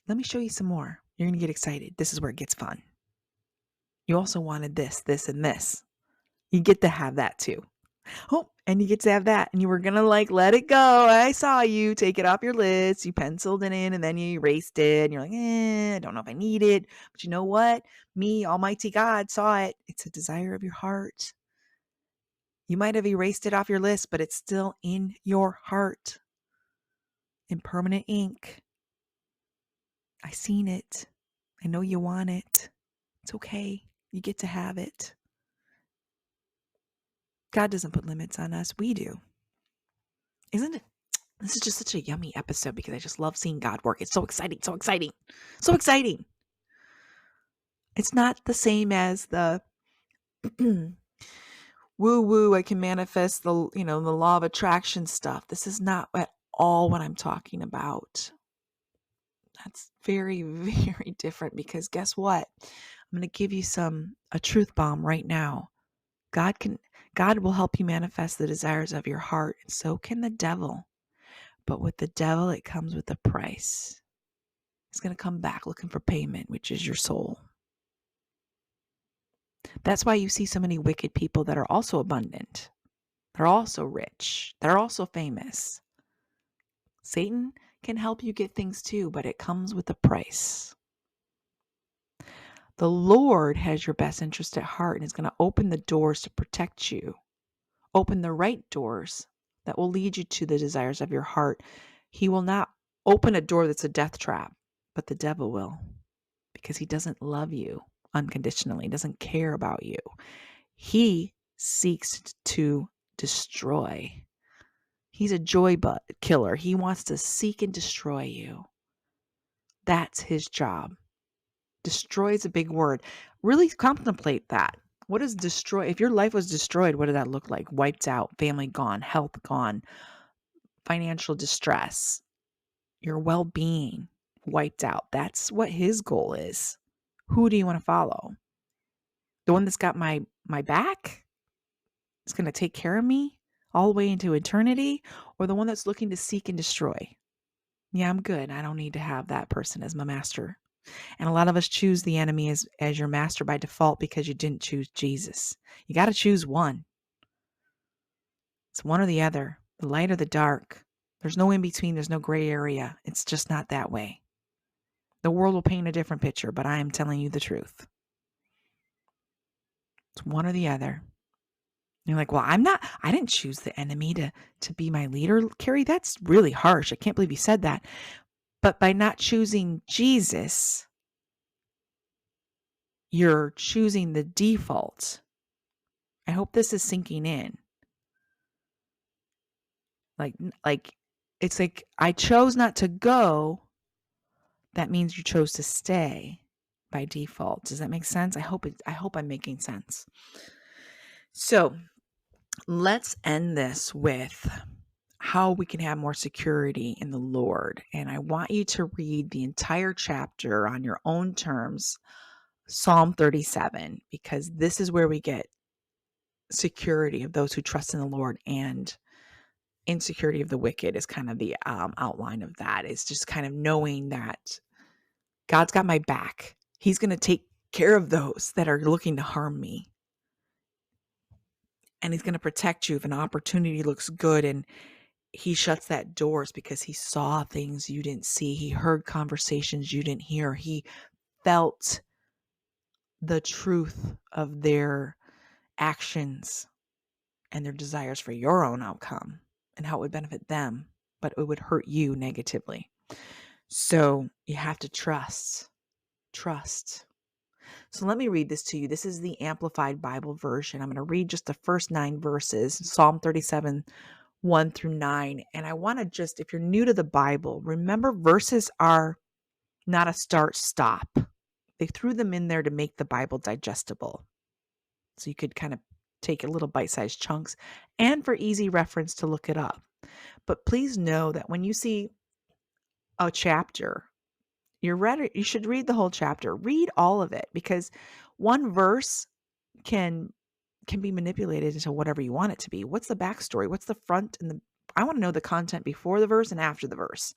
S1: let me show you some more. You're going to get excited. This is where it gets fun. You also wanted this, this, and this. You get to have that too. Oh, and you get to have that. And you were going to let it go. I saw you take it off your list. You penciled it in and then you erased it. And you're like, I don't know if I need it. But you know what? Me, Almighty God, saw it. It's a desire of your heart. You might have erased it off your list, but it's still in your heart in permanent ink. I seen it. I know you want it. It's okay. You get to have it. God doesn't put limits on us. We do. Isn't it? This is just such a yummy episode because I just love seeing God work. It's so exciting, so exciting, so exciting. It's not the same as the woo-woo, I can manifest the law of attraction stuff. This is not at all what I'm talking about. That's very, very different because guess what? I'm going to give you a truth bomb right now. God will help you manifest the desires of your heart, and so can the devil. But with the devil, it comes with a price. It's going to come back looking for payment, which is your soul. That's why you see so many wicked people that are also abundant. They're also rich. They're also famous. Satan can help you get things too, but it comes with a price. The Lord has your best interest at heart and is going to open the doors to protect you. Open the right doors that will lead you to the desires of your heart. He will not open a door that's a death trap, but the devil will, because he doesn't love you unconditionally, doesn't care about you. He seeks to destroy. He's a joy killer. He wants to seek and destroy you. That's his job. Destroy is a big word. Really contemplate that. What does destroy? If your life was destroyed, what did that look like? Wiped out, family gone, health gone, financial distress, your well-being wiped out. That's what his goal is. Who do you want to follow? The one that's got my back? It's going to take care of me all the way into eternity? Or the one that's looking to seek and destroy? Yeah, I'm good. I don't need to have that person as my master. And a lot of us choose the enemy as your master by default because you didn't choose Jesus. You got to choose one. It's one or the other, the light or the dark. There's no in between. There's no gray area. It's just not that way. The world will paint a different picture, but I am telling you the truth. It's one or the other. You're like, well, I didn't choose the enemy to be my leader. Carrie, that's really harsh. I can't believe you said that. But by not choosing Jesus, you're choosing the default. I hope this is sinking in. Like it's like I chose not to go. That means you chose to stay by default. Does that make sense? I hope I'm making sense. So let's end this with how we can have more security in the Lord. And I want you to read the entire chapter on your own terms, Psalm 37, because this is where we get security of those who trust in the Lord, and insecurity of the wicked is kind of the outline of that. It's just kind of knowing that God's got my back. He's going to take care of those that are looking to harm me. And he's going to protect you if an opportunity looks good, and he shuts that doors because he saw things you didn't see. He heard conversations you didn't hear. He felt the truth of their actions and their desires for your own outcome and how it would benefit them, but it would hurt you negatively. So you have to trust. So let me read this to you. This is the Amplified Bible version. I'm going to read just the first 9 verses, Psalm 37, 1 through 9. And I want to just, if you're new to the Bible, remember verses are not a start-stop. They threw them in there to make the Bible digestible. So you could kind of take a little bite-sized chunks and for easy reference to look it up. But please know that when you see a chapter, you should read the whole chapter. Read all of it, because one verse can be manipulated into whatever you want it to be. What's the backstory? What's the front and the I want to know the content before the verse and after the verse.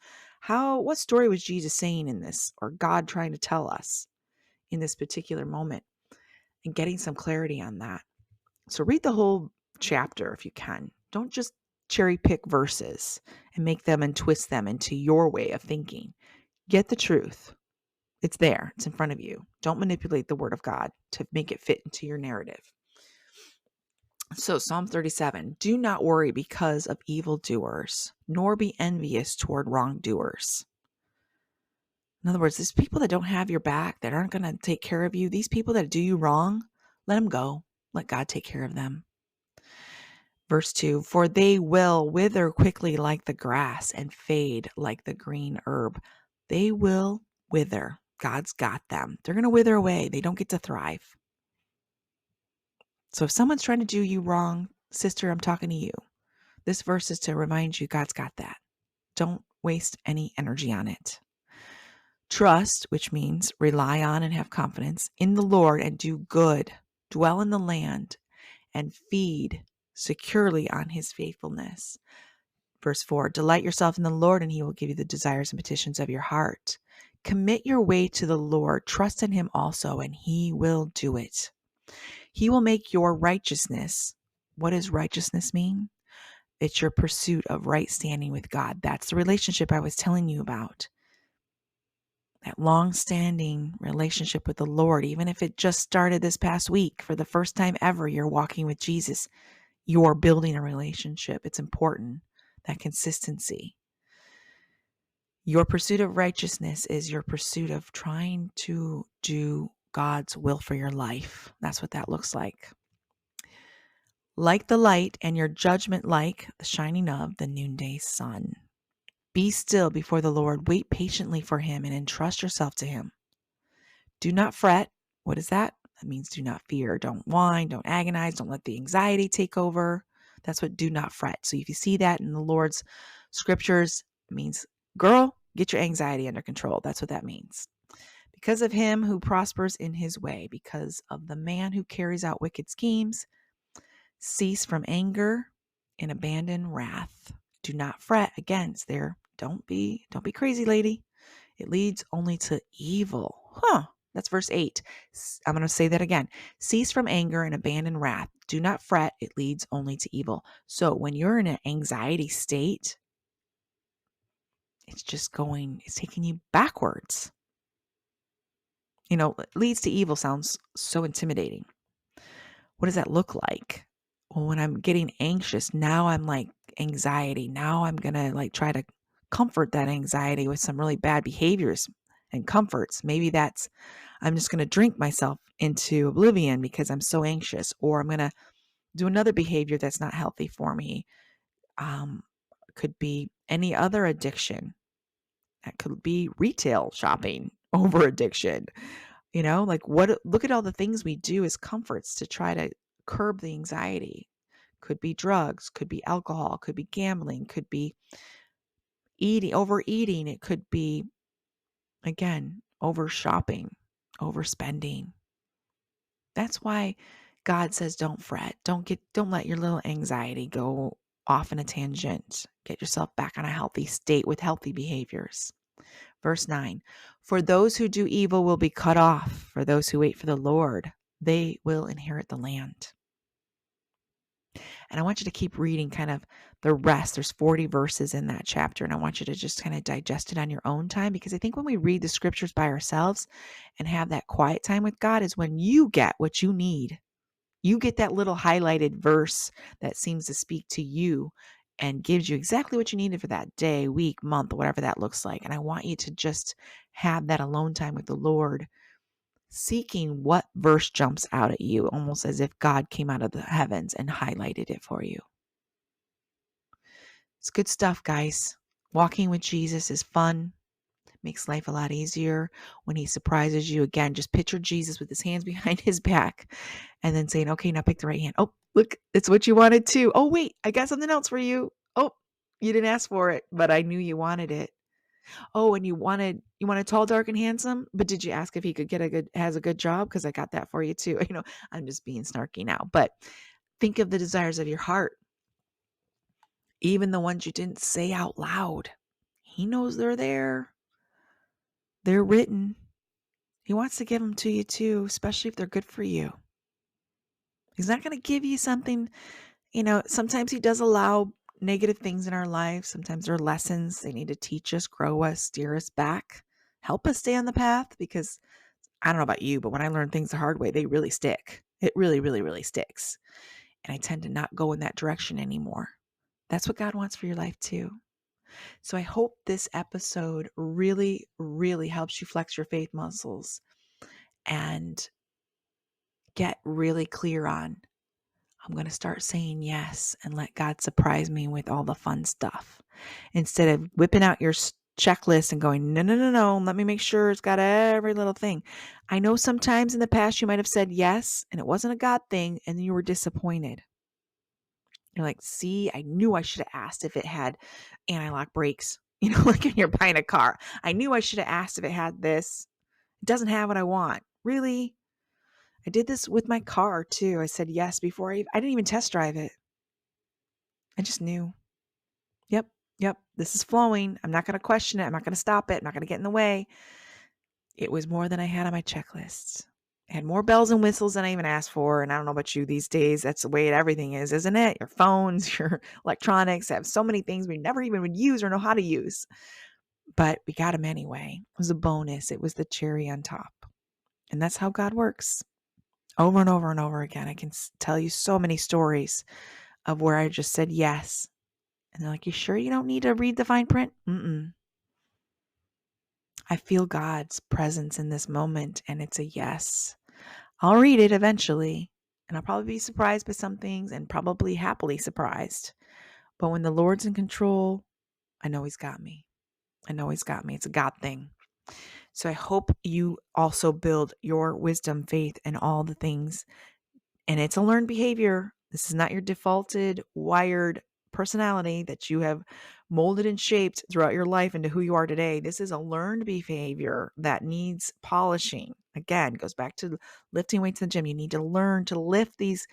S1: What story was Jesus saying in this, or God trying to tell us in this particular moment, and getting some clarity on that. So read the whole chapter if you can. Don't just cherry pick verses and make them and twist them into your way of thinking. Get the truth. It's there. It's in front of you. Don't manipulate the word of God to make it fit into your narrative. So Psalm 37, do not worry because of evildoers, nor be envious toward wrongdoers. In other words, these people that don't have your back, that aren't going to take care of you, these people that do you wrong, let them go. Let God take care of them. Verse 2, for they will wither quickly like the grass and fade like the green herb. They will wither. God's got them. They're going to wither away. They don't get to thrive. So if someone's trying to do you wrong, sister, I'm talking to you. This verse is to remind you God's got that. Don't waste any energy on it. Trust, which means rely on and have confidence in the Lord and do good. Dwell in the land and feed securely on his faithfulness. Verse 4, delight yourself in the Lord and he will give you the desires and petitions of your heart. Commit your way to the Lord. Trust in him also, and he will do it. He will make your righteousness. What does righteousness mean? It's your pursuit of right standing with God. That's the relationship I was telling you about. That long-standing relationship with the Lord, even if it just started this past week, for the first time ever, you're walking with Jesus. You're building a relationship. It's important, that consistency. Your pursuit of righteousness is your pursuit of trying to do God's will for your life. That's what that looks like. Like the light, and your judgment like the shining of the noonday sun. Be still before the Lord. Wait patiently for him and entrust yourself to him. Do not fret. What is that? That means do not fear. Don't whine. Don't agonize. Don't let the anxiety take over. That's what do not fret. So if you see that in the Lord's scriptures, it means, girl, get your anxiety under control. That's what that means. Because of him who prospers in his way, because of the man who carries out wicked schemes, cease from anger and abandon wrath. Do not fret. Again, it's there. Don't be crazy, lady. It leads only to evil. That's verse 8. I'm going to say that again. Cease from anger and abandon wrath. Do not fret. It leads only to evil. So when you're in an anxiety state, it's taking you backwards. Leads to evil sounds so intimidating. What does that look like? Well, when I'm getting anxious, now I'm like anxiety. Now I'm going to try to comfort that anxiety with some really bad behaviors and comforts. Maybe I'm just going to drink myself into oblivion because I'm so anxious, or I'm going to do another behavior that's not healthy for me. Could be any other addiction. That could be retail shopping over addiction. Look at all the things we do as comforts to try to curb the anxiety. Could be drugs, could be alcohol, could be gambling, could be overeating. It could be, again, over shopping, overspending. That's why God says, don't fret. Don't let your little anxiety go off in a tangent. Get yourself back on a healthy state with healthy behaviors. Verse 9, for those who do evil will be cut off. For those who wait for the Lord, they will inherit the land. And I want you to keep reading kind of the rest. There's 40 verses in that chapter, and I want you to just kind of digest it on your own time, because I think when we read the scriptures by ourselves and have that quiet time with God is when you get what you need. You get that little highlighted verse that seems to speak to you and gives you exactly what you needed for that day, week, month, whatever that looks like. And I want you to just have that alone time with the Lord, seeking what verse jumps out at you, almost as if God came out of the heavens and highlighted it for you. It's good stuff, guys. Walking with Jesus is fun. Makes life a lot easier when he surprises you. Again, just picture Jesus with his hands behind his back and then saying, okay, now pick the right hand. Oh, look, it's what you wanted too. Oh, wait, I got something else for you. Oh, you didn't ask for it, but I knew you wanted it. Oh, and you wanted tall, dark, and handsome, but did you ask if he could has a good job? Because I got that for you too. I'm just being snarky now, but think of the desires of your heart. even the ones you didn't say out loud. He knows they're there. They're written. He wants to give them to you too, especially if they're good for you. He's not going to give you something, sometimes he does allow negative things in our lives. Sometimes they're lessons. They need to teach us, grow us, steer us back, help us stay on the path, because I don't know about you, but when I learn things the hard way, they really stick. It really, really, really sticks. And I tend to not go in that direction anymore. That's what God wants for your life too. So I hope this episode really, really helps you flex your faith muscles and get really clear on, I'm going to start saying yes and let God surprise me with all the fun stuff. Instead of whipping out your checklist and going, no, no, no, no, let me make sure it's got every little thing. I know sometimes in the past you might have said yes and it wasn't a God thing and you were disappointed. You're like, see, I knew I should have asked if it had anti-lock brakes, like when you're buying a car. I knew I should have asked if it had this. It doesn't have what I want. Really? I did this with my car too. I said yes before I didn't even test drive it. I just knew. Yep, this is flowing. I'm not going to question it. I'm not going to stop it. I'm not going to get in the way. It was more than I had on my checklist. It had more bells and whistles than I even asked for. And I don't know about you these days. That's the way everything is, isn't it? Your phones, your electronics have so many things we never even would use or know how to use. But we got them anyway. It was a bonus. It was the cherry on top. And that's how God works. Over and over and over again. I can tell you so many stories of where I just said yes. And they're like, you sure you don't need to read the fine print? I feel God's presence in this moment, and it's a yes. I'll read it eventually, and I'll probably be surprised by some things and probably happily surprised. But when the Lord's in control, I know He's got me. It's a God thing. So I hope you also build your wisdom, faith, and all the things. And it's a learned behavior. This is not your defaulted, wired personality that you have molded and shaped throughout your life into who you are today. This is a learned behavior that needs polishing. Again, goes back to lifting weights in the gym. You need to learn to lift these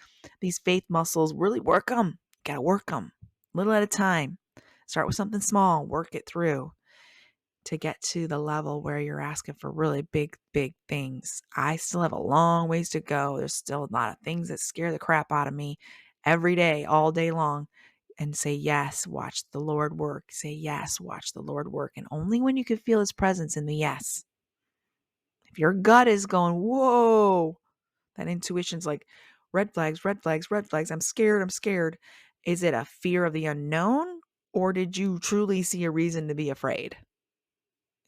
S1: faith muscles, really work them. Got to work them little at a time. Start with something small, work it through to get to the level where you're asking for really big, big things. I still have a long ways to go. There's still a lot of things that scare the crap out of me every day, all day long. And say yes, watch the Lord work. Say yes, watch the Lord work. And only when you can feel His presence in the yes. If your gut is going, whoa, that intuition's like, red flags, red flags, red flags. I'm scared. Is it a fear of the unknown? Or did you truly see a reason to be afraid?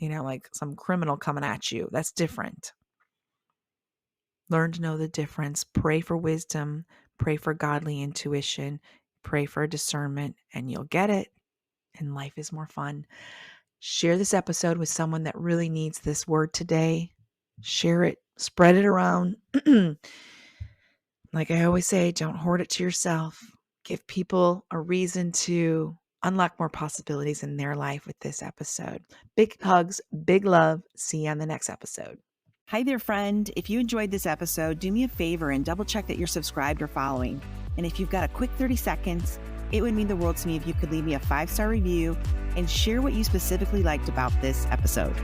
S1: Like some criminal coming at you. That's different. Learn to know the difference. Pray for wisdom. Pray for godly intuition. Pray for discernment, and you'll get it. And life is more fun. Share this episode with someone that really needs this word today. Share it. Spread it around. Like I always say, don't hoard it to yourself. Give people a reason to unlock more possibilities in their life with this episode. Big hugs, big love. See you on the next episode. Hi there, friend. If you enjoyed this episode, do me a favor and double check that you're subscribed or following. And if you've got a quick 30 seconds, it would mean the world to me if you could leave me a 5-star review and share what you specifically liked about this episode.